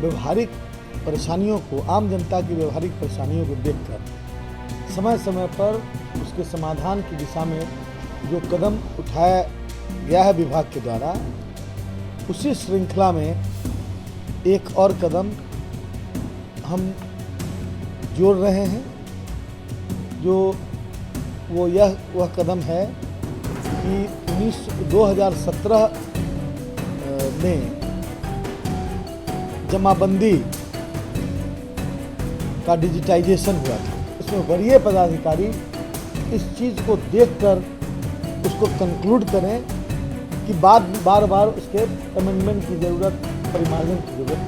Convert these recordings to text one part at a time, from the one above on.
व्यवहारिक परेशानियों को, आम जनता की व्यवहारिक परेशानियों को देखकर समय समय पर उसके समाधान की दिशा में जो कदम उठाया गया है विभाग के द्वारा, उसी श्रृंखला में एक और कदम हम जोड़ रहे हैं। जो वह कदम है कि 2017 में जमाबंदी का डिजिटाइजेशन हुआ था। इसमें वरीय पदाधिकारी इस चीज़ को देखकर उसको कंक्लूड करें कि बार बार उसके अमेंडमेंट की ज़रूरत, परिमार्जन की ज़रूरत।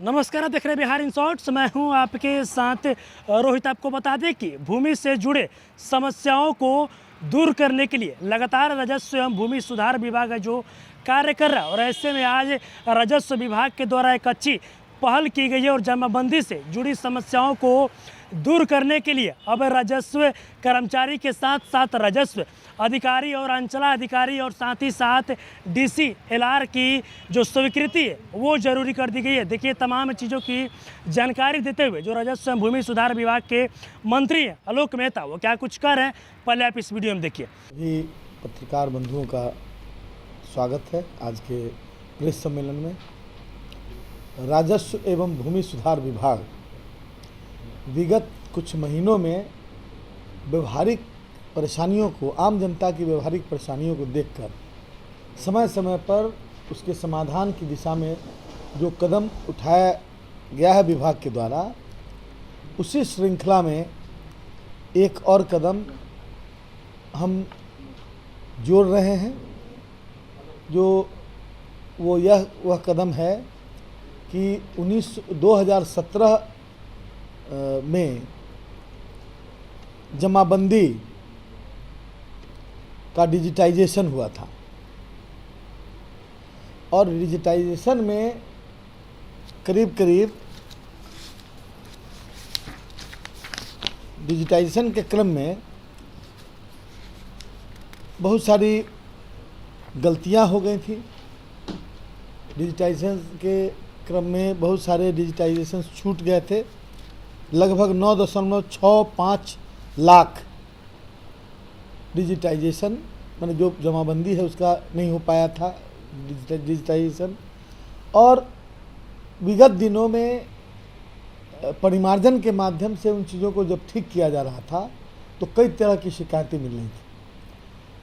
नमस्कार, आप देख रहे हैं बिहार इन शॉर्ट्स। मैं हूं आपके साथ रोहित। आपको बता दें कि भूमि से जुड़े समस्याओं को दूर करने के लिए लगातार राजस्व एवं भूमि सुधार विभाग जो कार्य कर रहा है, और ऐसे में आज राजस्व विभाग के द्वारा एक अच्छी पहल की गई है और जमाबंदी से जुड़ी समस्याओं को दूर करने के लिए अब राजस्व कर्मचारी के साथ साथ राजस्व अधिकारी और अंचलाधिकारी और साथ ही साथ DCLR की जो स्वीकृति है वो जरूरी कर दी गई है। देखिए, तमाम चीज़ों की जानकारी देते हुए जो राजस्व एवं भूमि सुधार विभाग के मंत्री हैं आलोक मेहता, वो क्या कुछ कर रहे हैं, पहले आप इस वीडियो में देखिए। जी, पत्रकार बंधुओं का स्वागत है आज के प्रेस सम्मेलन में। राजस्व एवं भूमि सुधार विभाग विगत कुछ महीनों में व्यवहारिक परेशानियों को, आम जनता की व्यवहारिक परेशानियों को देखकर समय समय पर उसके समाधान की दिशा में जो कदम उठाया गया है विभाग के द्वारा, उसी श्रृंखला में एक और कदम हम जोड़ रहे हैं। जो वह कदम है कि 2017 में जमाबंदी का डिजिटाइजेशन हुआ था, और डिजिटाइजेशन में डिजिटाइजेशन के क्रम में बहुत सारी गलतियां हो गई थी। डिजिटाइजेशन के क्रम में बहुत सारे डिजिटाइजेशन छूट गए थे। लगभग 9.65 लाख डिजिटाइजेशन, माने जो जमाबंदी है उसका नहीं हो पाया था डिजिटाइजेशन। और विगत दिनों में परिमार्जन के माध्यम से उन चीज़ों को जब ठीक किया जा रहा था तो कई तरह की शिकायतें मिल रही थी।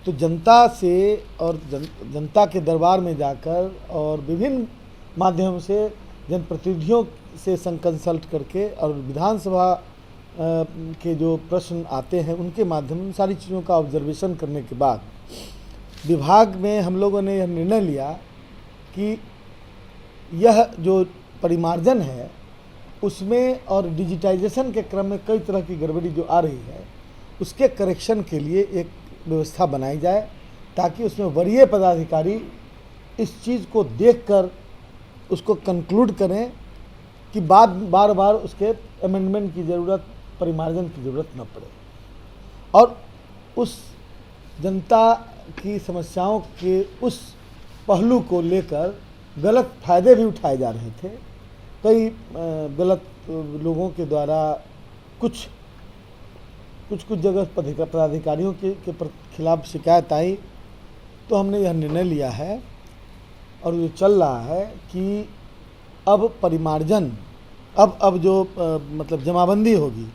तो जनता से और जनता के दरबार में जाकर और विभिन्न माध्यम से जनप्रतिनिधियों से कंसल्ट करके और विधानसभा के जो प्रश्न आते हैं उनके माध्यम से सारी चीज़ों का ऑब्जर्वेशन करने के बाद विभाग में हम लोगों ने यह निर्णय लिया कि यह जो परिमार्जन है उसमें और डिजिटाइजेशन के क्रम में कई तरह की गड़बड़ी जो आ रही है, उसके करेक्शन के लिए एक व्यवस्था बनाई जाए, ताकि उसमें वरीय पदाधिकारी इस चीज़ को देखकर उसको कंक्लूड करें कि बार बार उसके अमेंडमेंट की ज़रूरत, परिमार्जन की ज़रूरत न पड़े। और उस जनता की समस्याओं के उस पहलू को लेकर गलत फ़ायदे भी उठाए जा रहे थे। कई गलत लोगों के द्वारा कुछ जगह पदाधिकारियों के खिलाफ शिकायत आई, तो हमने यह निर्णय लिया है और ये चल रहा है कि अब परिमार्जन, अब जो मतलब जमाबंदी होगी,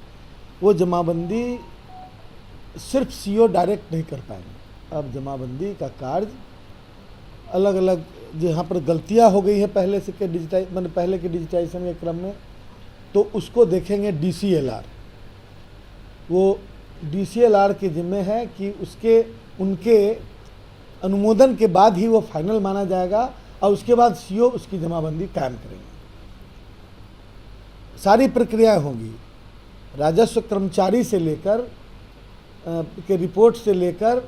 वो जमाबंदी सिर्फ CO डायरेक्ट नहीं कर पाएंगे। अब जमाबंदी का कार्य अलग अलग जहाँ पर गलतियाँ हो गई हैं पहले के डिजिटाइजेशन के क्रम में, तो उसको देखेंगे DCLR। वो DCLR के जिम्मे है कि उनके अनुमोदन के बाद ही वो फाइनल माना जाएगा और उसके बाद CO उसकी जमाबंदी कायम करेंगे। सारी प्रक्रियाएं होंगी, राजस्व कर्मचारी से लेकर के रिपोर्ट से लेकर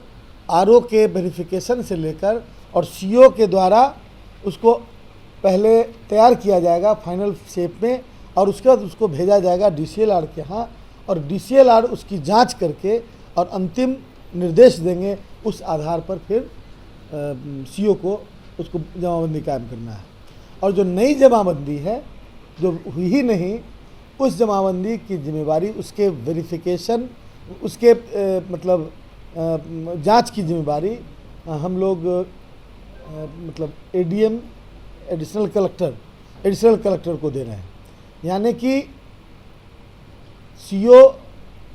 RO के वेरिफिकेशन से लेकर और CO के द्वारा उसको पहले तैयार किया जाएगा फाइनल शेप में, और उसके बाद उसको भेजा जाएगा DCLR के यहाँ, और DCLR उसकी जांच करके और अंतिम निर्देश देंगे। उस आधार पर फिर CO को उसको जमाबंदी कायम करना है। और जो नई जमाबंदी है जो हुई ही नहीं, उस जमाबंदी की जिम्मेवारी, उसके वेरिफिकेशन, उसके मतलब जांच की जिम्मेवारी हम लोग मतलब एडीएम एडिशनल कलेक्टर को दे रहे हैं। यानी कि सीओ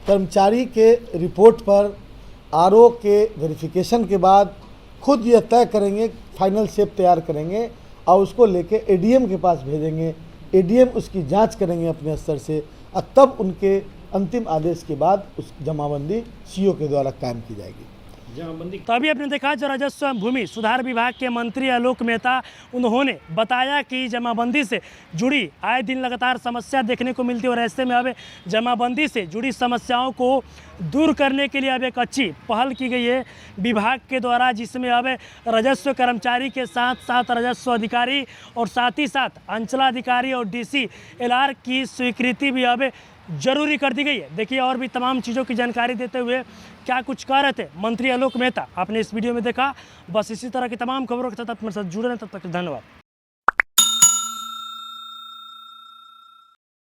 कर्मचारी के रिपोर्ट पर आरओ के वेरिफिकेशन के बाद खुद यह तय करेंगे, फाइनल शेप तैयार करेंगे और उसको लेके एडीएम के पास भेजेंगे। एडीएम उसकी जांच करेंगे अपने स्तर से और तब उनके अंतिम आदेश के बाद उस जमाबंदी सीओ के द्वारा कायम की जाएगी। तो अभी आपने देखा जो राजस्व एवं भूमि सुधार विभाग के मंत्री आलोक मेहता, उन्होंने बताया कि जमाबंदी से जुड़ी आए दिन लगातार समस्या देखने को मिलती है और ऐसे में अब जमाबंदी से जुड़ी समस्याओं को दूर करने के लिए अब एक अच्छी पहल की गई है विभाग के द्वारा, जिसमें अब राजस्व कर्मचारी के साथ साथ राजस्व अधिकारी और साथ ही साथ अंचलाधिकारी और डीसी एलआर की स्वीकृति भी अब जरूरी कर दी गई है। देखिए और भी तमाम चीज़ों की जानकारी देते हुए क्या कुछ कह रहे थे मंत्री आलोक मेहता, आपने इस वीडियो में देखा। बस इसी तरह की तमाम खबरों के साथ अपने साथ जुड़े रहें, तब तक धन्यवाद।